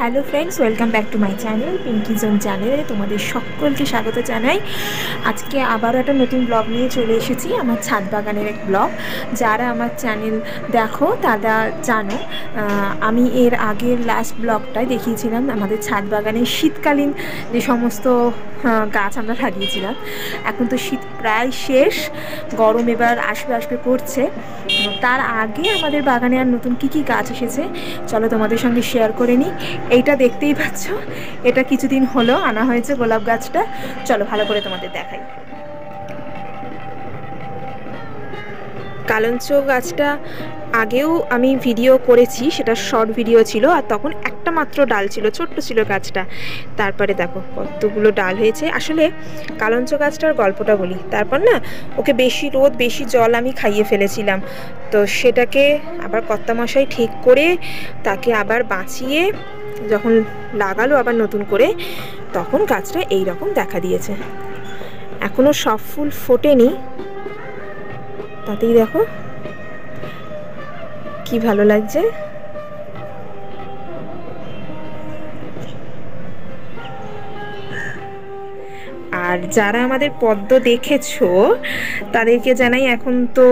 Hello friends, welcome back to my channel Pinky zone চ্যানেলে তোমাদের সকলকে স্বাগত জানাই। আজকে আবারও একটা নতুন ব্লগ নিয়ে চলে এসেছি, আমার ছাদ বাগানের এক ব্লগ। যারা আমার চ্যানেল দেখো তারা জানো, আমি এর আগের লাস্ট ব্লগটায় দেখিয়েছিলাম আমাদের ছাদ বাগানের শীতকালীন যে সমস্ত গাছ আমরা লাগিয়েছিলাম। এখন তো শীত প্রায় শেষ, গরম এবার আসবে আসবে করছে। তার আগে আমাদের বাগানে আর নতুন কী কী গাছ এসেছে চলো তোমাদের সঙ্গে শেয়ার করে নিই। এইটা দেখতেই পাচ্ছ, এটা কিছুদিন হলো আনা হয়েছে গোলাপ গাছটা। চলো ভালো করে তোমাদের দেখাই। কালঞ্চ গাছটা আগেও আমি ভিডিও করেছি, সেটা শর্ট ভিডিও ছিল, আর তখন একটা মাত্র ডাল ছিল, ছোট্ট ছিল গাছটা। তারপরে দেখো কতগুলো ডাল হয়েছে। আসলে কালঞ্চ গাছটার গল্পটা বলি, তারপর না ওকে বেশি রোদ বেশি জল আমি খাইয়ে ফেলেছিলাম, তো সেটাকে আবার কর্তামশাই ঠিক করে তাকে আবার বাঁচিয়ে যখন লাগালো আবার নতুন করে, তখন গাছটা এই রকম দেখা দিয়েছে। এখনো সব ফুল ফোটেনি, তাতেই দেখো কি ভালো লাগছে। আর যারা আমাদের পদ্ম দেখেছো তাদেরকে জানাই, এখন তো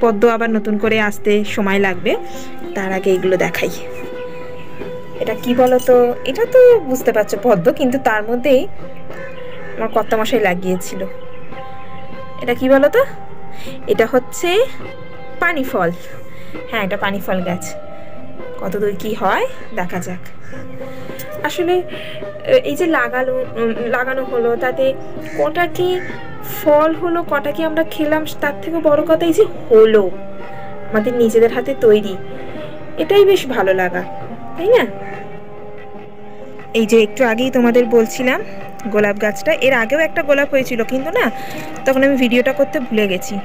পদ্ম আবার নতুন করে আসতে সময় লাগবে, তার আগে এগুলো দেখাই। এটা কি বলো তো, এটা তো বুঝতে পারছো পদ্ম, কিন্তু তার মধ্যেই আমার কর্তামশাই লাগিয়েছিল। এটা কি বলো তো, এটা হচ্ছে পানি ফল। হ্যাঁ, এটা পানি ফল গাছ। কতদূর কি হয় দেখা যাক। আসলে এই যে লাগানো হলো, তাতে কটা কি ফল হলো, কটা কি আমরা খেলাম, তার থেকে বড় কথা এই যে হলো আমাদের নিজেদের হাতে তৈরি, এটাই বেশ ভালো লাগা, তাই না? এই যে একটু আগেই তোমাদের বলছিলাম গোলাপ গাছটা, এর আগেও একটা গোলাপ হয়েছিল, কিন্তু না তখন আমি ভিডিওটা করতে ভুলে গেছি।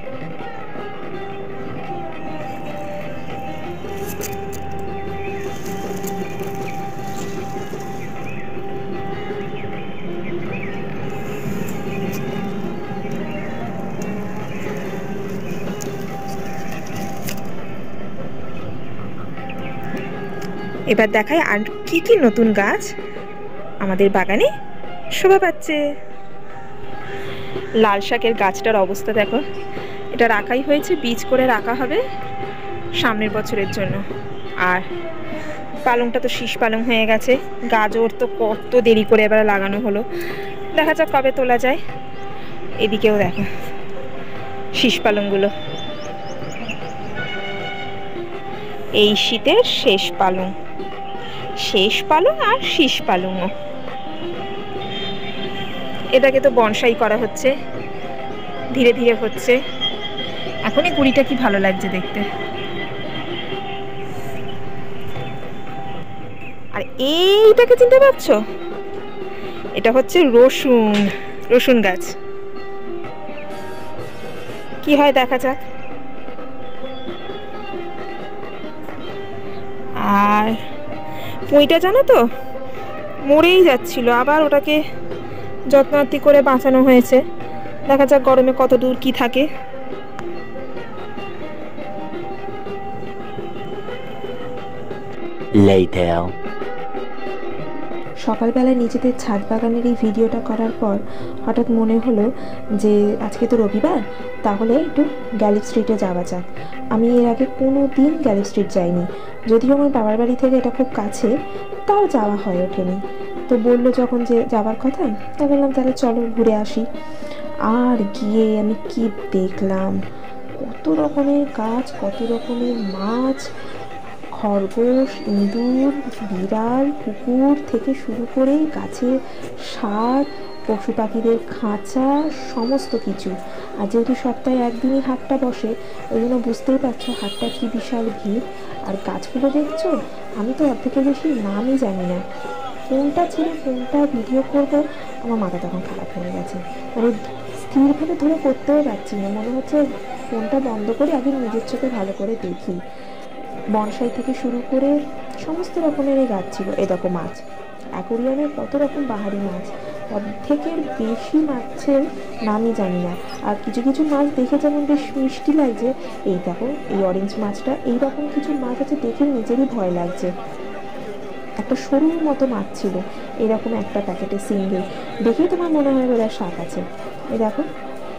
এবার দেখাই আর কি কি নতুন গাছ আমাদের বাগানে শোভা পাচ্ছে। লাল শাকের গাছটার অবস্থা দেখো, এটা রাখাই হয়েছে, বীজ করে রাখা হবে সামনের বছরের জন্য। আর পালংটা তো শীষ পালং হয়ে গেছে, গাজর তো কত দেরি করে এবার লাগানো হলো, দেখা যাক কবে তোলা যায়। এদিকেও দেখো শীষ পালংগুলো, এই শীতের শেষ পালং আর শীষ পালংও। এটাকে তো বনসাই করা হচ্ছে, ধীরে ধীরে হচ্ছে। এখনই কুড়িটা কি ভালো লাগছে দেখতে। আর এইটাকে চিনতে পারছো, এটা হচ্ছে রসুন গাছ। কি হয় দেখা যাক। আর পুঁইটা জানো তো মরেই যাচ্ছিল, আবার ওটাকে যত্নার্থী করে বাঁচানো হয়েছে, দেখা যাক গরমে কত দূর কি থাকে। সকালবেলায় নিজেদের ছাদ বাগানের এই ভিডিওটা করার পর হঠাৎ মনে হলো যে আজকে তো রবিবার, তাহলে একটু গ্যালিপ স্ট্রিটে যাওয়া যাক। আমি এর আগে কোনো দিন গ্যালিপ স্ট্রিট যাইনি, যদিও আমার বাবার বাড়ি থেকে এটা খুব কাছে, তাও যাওয়া হয়ে ওঠেনি। তো বললো যখন যে যাওয়ার কথা, তা বললাম তাহলে চলো ঘুরে আসি। আর গিয়ে আমি কি দেখলাম, কত রকমের গাছ, কত রকমের মাছ, খরগোশ, ইঁদুর, বিড়াল, কুকুর থেকে শুরু করে গাছের সার, পশু পাখিদের খাঁচা, সমস্ত কিছু। আর যেহেতু সপ্তাহে একদিনই হাটটা বসে, ওই জন্য বুঝতেই পারছো হাটটা কি বিশাল ভিড়। আর গাছগুলো দেখছো, আমি তো অর্ধেকের বেশি নামই জানি না, কোনটা ছেড়ে কোনটা ভিডিও করব আমার মাথা তখন খারাপ হয়ে গেছে। মানে স্থিরভাবে ধরে করতেও পারছি না, মনে হচ্ছে ফোনটা বন্ধ করে আগে নিজের চোখে ভালো করে দেখি। বনসাই থেকে শুরু করে সমস্ত রকমের এই গাছ ছিল। এ দেখো মাছ, অ্যাকোরিয়ামের কত রকম বাহারি মাছ, অর্ধেকের বেশি মাছের নামই জানি না। আর কিছু কিছু মাছ দেখে যেমন বেশ মিষ্টি লাগছে, এই দেখো এই অরেঞ্জ মাছটা, এইরকম কিছু মাছ আছে দেখে নিজেরই ভয় লাগছে। একটা সরুর মতো মাছ ছিল, এরকম একটা প্যাকেটে সিঙ্গেল, দেখেই তোমার মনে হয় বোধহয় শাক আছে। এই দেখো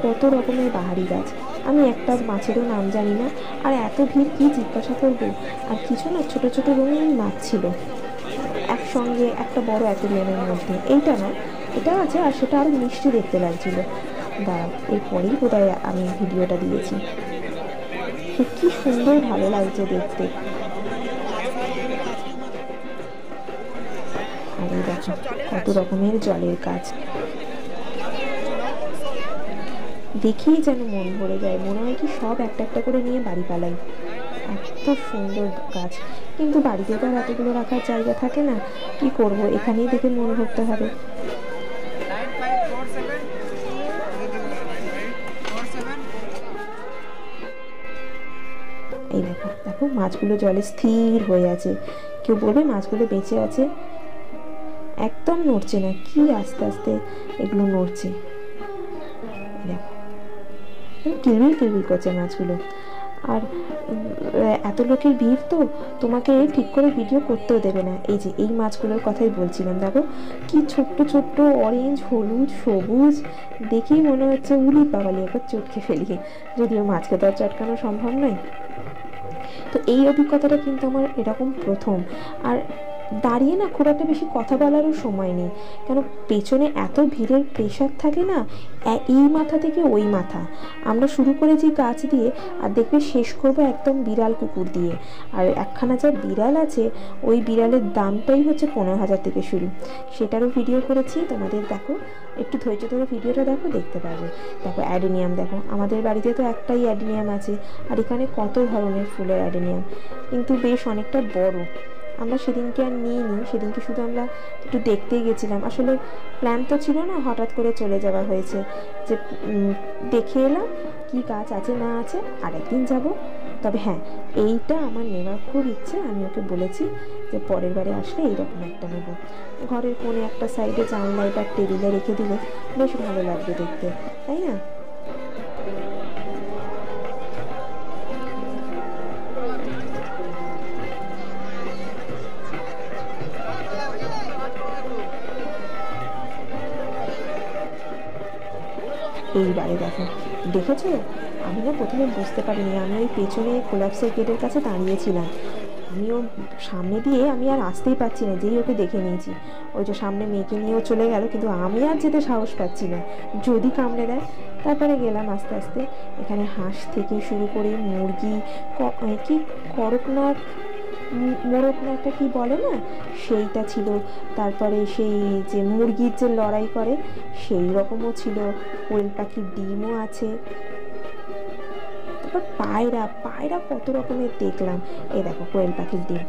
কত রকমের বাহারি গাছ, আমি একটা মাছেরও নাম জানি না, আর এত ভিড় কি জিজ্ঞাসা করবো। আর কিছু না ছোটো ছোটো রঙিন মাছ ছিল একসঙ্গে একটা বড় অ্যাকুরিয়ামের মধ্যে, এইটা না এটা আছে, আর সেটা আরও মিষ্টি দেখতে লাগছিল। দাঁড়াও এরপরেই বোধহয় আমি ভিডিওটা দিয়েছি, কি সুন্দর ভালো লাগছে দেখতে। আর এই দেখো কত রকমের জলের গাছ, দেখেই যেন মন ভরে যায়, মনে হয় কি সব একটা একটা করে নিয়ে বাড়ি পালাই, এত সুন্দর গাছ। কিন্তু বাড়িতে তো আর এতগুলো রাখার জায়গা থাকে না, কি করব, এখানেই দেখে মন ভরতে হবে। এই দেখো দেখো মাছগুলো জলে স্থির হয়ে আছে, কেউ বলবে মাছগুলো বেঁচে আছে, একদম নড়ছে না, কি আস্তে আস্তে এগুলো নড়ছে। দেখো কিলবিল কিলবিল করছে মাছগুলো। আর এত লোকের ভিড় তো তোমাকে ঠিক করে ভিডিও করতেও দেবে না। এই যে এই মাছগুলোর কথাই বলছিলাম, দেখো কি ছোট্ট ছোট্ট অরেঞ্জ, হলুদ, সবুজ, দেখেই মনে হচ্ছে উলি পাবালি একবার চটকে ফেলি, যদিও মাছকে তো আর চটকানো সম্ভব নয়। তো এই অভিজ্ঞতাটা কিন্তু আমার এরকম প্রথম। আর দাঁড়িয়ে না খুব একটা বেশি কথা বলারও সময় নেই, কেন পেছনে এত ভিড়ের প্রেশার থাকে না, এই মাথা থেকে ওই মাথা। আমরা শুরু করেছি গাছ দিয়ে, আর দেখবে শেষ করবো একদম বিড়াল কুকুর দিয়ে। আর একখানা যা বিড়াল আছে, ওই বিড়ালের দামটাই হচ্ছে 15,000 থেকে শুরু, সেটারও ভিডিও করেছি, তোমাদের দেখো একটু ধৈর্য ধরে ভিডিওটা দেখো, দেখতে পারবে। দেখো অ্যাডেনিয়াম, দেখো আমাদের বাড়িতে তো একটাই অ্যাডেনিয়াম আছে, আর এখানে কত ধরনের ফুলের অ্যাডেনিয়াম, কিন্তু বেশ অনেকটা বড়। আমরা সেদিনকে আর নিইনি, সেদিনকে শুধু আমরা একটু দেখতেই গেছিলাম, আসলে প্ল্যান তো ছিল না, হঠাৎ করে চলে যাওয়া হয়েছে, যে দেখে এলাম কি গাছ আছে না আছে, আর একদিন যাব। তবে হ্যাঁ, এইটা আমার নেওয়ার খুব ইচ্ছে, আমি ওকে বলেছি যে পরের বারে আসলে এইরকম একটা নেব। ঘরের কোণে একটা সাইডে জানলায় বা টেবিলে রেখে দিলে বেশ ভালো লাগবে দেখতে, তাই না? এইবারে দেখো, দেখেছো আমি না প্রথমে বুঝতে পারিনি, আমি ওই পেছনে কোলাপসের গেটের কাছে দাঁড়িয়েছিলাম, আমিও সামনে দিয়ে আমি আর আসতেই পারছি না, যেই ওকে দেখে নিয়েছি, ওই যে সামনে মেয়েকে নিয়েও চলে গেল, কিন্তু আমি আর যেতে সাহস পাচ্ছি না, যদি কামড়ে দেয়। তারপরে গেলাম আস্তে আস্তে, এখানে হাঁস থেকে শুরু করে মুরগি, কি করকনাথ, মোরগ না একটা কি বলে না, সেইটা ছিল। তারপরে সেই যে মুরগির যে লড়াই করে সেই রকমও ছিল, কোয়েল পাখির ডিমও আছে, তারপর পায়রা, পায়রা কত রকমের দেখলাম। এই দেখো কোয়েল পাখির ডিম,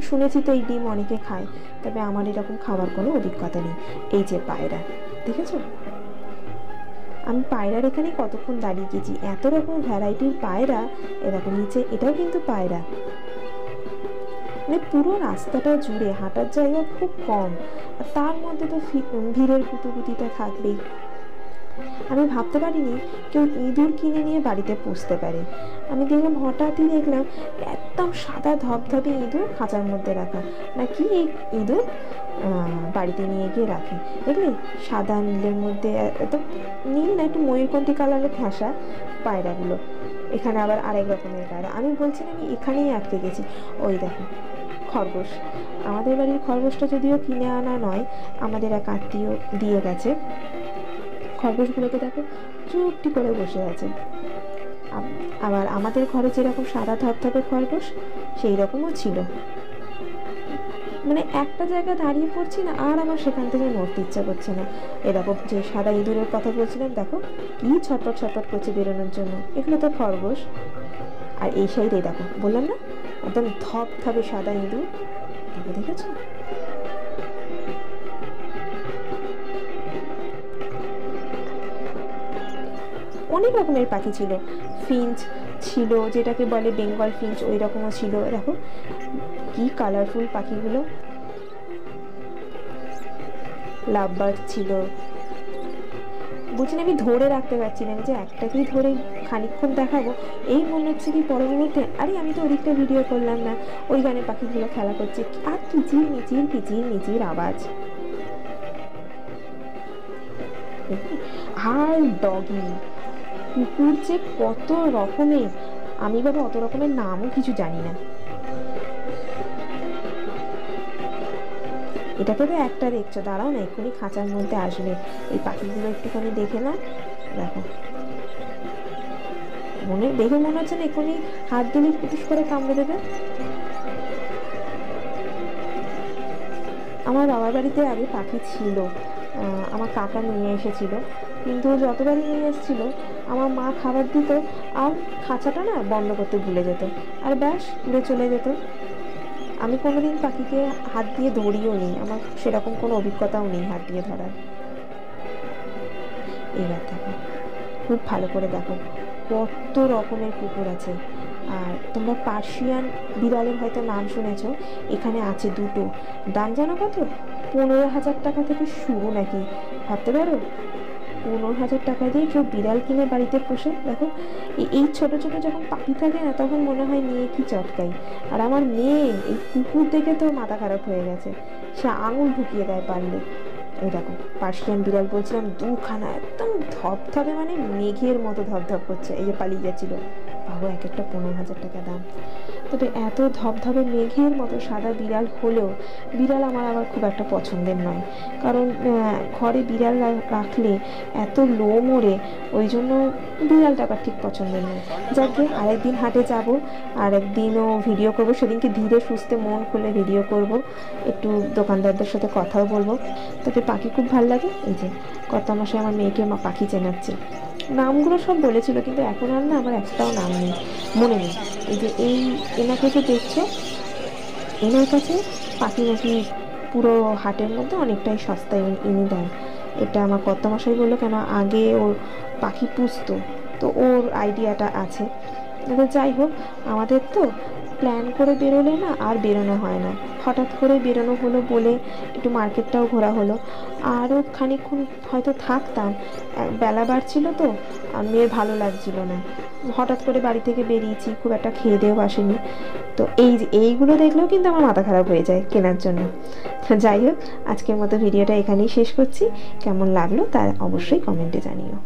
শুনেছি তো এই ডিম অনেকে খায়, তবে আমার এরকম খাওয়ার কোনো অভিজ্ঞতা নেই। এই যে পায়রা, দেখেছো? আমি পায়রার এখানে কতক্ষণ দাঁড়িয়ে গেছি, এত রকম ভ্যারাইটির পায়রা। এ দেখো নিচে, এটাও কিন্তু পায়রা। মানে পুরো রাস্তাটা জুড়ে হাঁটার জায়গা খুব কম, আর তার মধ্যে তো ভিড়ের কুতুকুতিটা থাকবেই। আমি ভাবতে পারিনি কেউ ইঁদুর কিনে নিয়ে বাড়িতে পুষতে পারে। আমি দেখলাম, হঠাৎই দেখলাম একদম সাদা ধবধবে ইঁদুর খাঁচার মধ্যে রাখা, নাকি এই ইঁদুর বাড়িতে নিয়ে গিয়ে রাখে। দেখলি সাদা নীলের মধ্যে, এত নীল না, একটু ময়ূরকণ্ঠী কালারের ঘাসা পায়রাগুলো। এখানে আবার আরেক রকমের পায়রা, আমি বলছিলাম আমি এখানেই আটকে গেছি। ওই দেখো খরগোশ, আমাদের বাড়ির খরগোশটা যদিও কিনে আনা নয়, আমাদের এক আত্মীয় দিয়ে গেছে। খরগোশগুলোকে দেখো চুপটি করে বসে আছে। আবার আমাদের ঘরে যেরকম সাদা ধপধপে খরগোশ, সেই রকমও ছিল। মানে একটা জায়গায় দাঁড়িয়ে পড়ছি না, আর আমার সেখান থেকে নড়তে ইচ্ছা করছে না। এরকম যে সাদা ইঁদুরের কথা বলছিলাম, দেখো কি ছটপট ছটপট করছে বেরোনোর জন্য, এগুলো তো খরগোশ। আর এই সাইডে দেখো, বললাম না একদম ধপধপে সাদা ইঁদুর, দেখো দেখেছো? অনেক রকমের পাখি ছিল, ফিঞ্চ ছিল, যেটাকে বলে বেঙ্গল ফিঞ্চ, ওই রকমও ছিল। দেখো কি কালারফুল পাখিগুলো, লাভ বার্ড ছিল, বলছি না, আমি ধরে রাখতে পারছি না, যে একটাকেই ধরে খানিকক্ষণ দেখাবো, এই মনে হচ্ছে কি পরের মুহূর্তে আরে আমি তো ওদিকটা ভিডিও করলাম না, ওইখানে পাখিগুলো খেলা করছে, আর কিচির মিচির কিচির মিচির আওয়াজ। আর ডগি কুকুর যে কত রকমের, আমি বাবা অত রকমের নামও কিছু জানি না। এটাকে তো একটা দেখছো, দাঁড়াও না, এক্ষুনি খাঁচার মধ্যে আসবে। এই পাখিগুলো একটুখানি দেখে না, দেখো দেখে মনে হচ্ছে না এক্ষুনি হাত দিলে পুটিস করে কামড়ে দেবে। আমার বাবার বাড়িতে আগে পাখি ছিল, আমার কাকা নিয়ে এসেছিল, কিন্তু যতবারই নিয়ে এসেছিল আমার মা খাবার দিত আর খাঁচাটা না বন্ধ করতে ভুলে যেত, আর ব্যাস উড়ে চলে যেত। আমি কোনোদিন পাখিকে হাত দিয়ে ধরিও নি, আমার সেরকম কোনো অভিজ্ঞতাও নেই হাত দিয়ে ধরার। এবার দেখো, খুব ভালো করে দেখো কত রকমের কুকুর আছে। আর তোমরা পার্সিয়ান বিড়ালের হয়তো নাম শুনেছ, এখানে আছে দুটো। দাম জানো কত? 15,000 টাকা থেকে শুরু নাকি, ভাবতে পারো 15,000 টাকা দিয়ে কেউ বিড়াল কিনে বাড়িতে পোষে। দেখো এই ছোট ছোট যখন পাখি থাকে না, তখন মনে হয় নিয়ে কি চটকাই। আর আমার মেয়ে এই কুকুর দেখে তো মাথা খারাপ হয়ে গেছে, সে আঙুল ঢুকিয়ে দেয় পারলে। এই দেখো পার্সিয়ান বিড়াল বলছিলাম দুখানা, একদম ধপধপে, মানে মেঘের মতো ধপধপ করছে। এই যে পালিয়ে যাচ্ছিল, ভাবো এক একটা 15,000 টাকা দাম। তবে এত ধপধপে মেঘের মতো সাদা বিড়াল হলেও বিড়াল আমার আবার খুব একটা পছন্দের নয়, কারণ ঘরে বিড়াল রাখলে এত লোম ওড়ে, ওই জন্য বিড়ালটা আবার ঠিক পছন্দের নয়। যাকে আরেকদিন হাটে যাব, আর একদিনও ভিডিও করব, সেদিনকে ধীরে সুস্থে মন খুলে ভিডিও করব, একটু দোকানদারদের সাথে কথাও বলবো। তবে পাখি খুব ভালো লাগে। এই যে কর্তামশাই আমার মেয়েকে পাখি চেনাচ্ছে, নামগুলো সব বলেছিল, কিন্তু এখন আর না আমার একটাও নাম নেই, মনে নেই। এই যে এনাকে যে দেখছো, এনার কাছে পাখি নাকি পুরো হাটের মধ্যে অনেকটাই সস্তায় ইনি দেন। এটা আমার কর্তামশাই বললো, কেন আগে ওর পাখি পুষতো, তো ওর আইডিয়াটা আছে। যাই হোক, আমাদের তো প্ল্যান করে বেরোলে না আর বেরোনো হয় না, হঠাৎ করে বেরোনো হলো বলে একটু মার্কেটটাও ঘোরা হলো। আরও খানিকক্ষণ হয়তো থাকতাম, বেলা বাড়ছিল তো, আর মেয়ের ভালো লাগছিল না, হঠাৎ করে বাড়ি থেকে বেরিয়েছি, খুব একটা খেয়ে দেও আসেনি। তো এইগুলো দেখলেও কিন্তু আমার মাথা খারাপ হয়ে যায় কেনার জন্য। যাই হোক, আজকের মতো ভিডিওটা এখানেই শেষ করছি। কেমন লাগলো তা অবশ্যই কমেন্টে জানিও।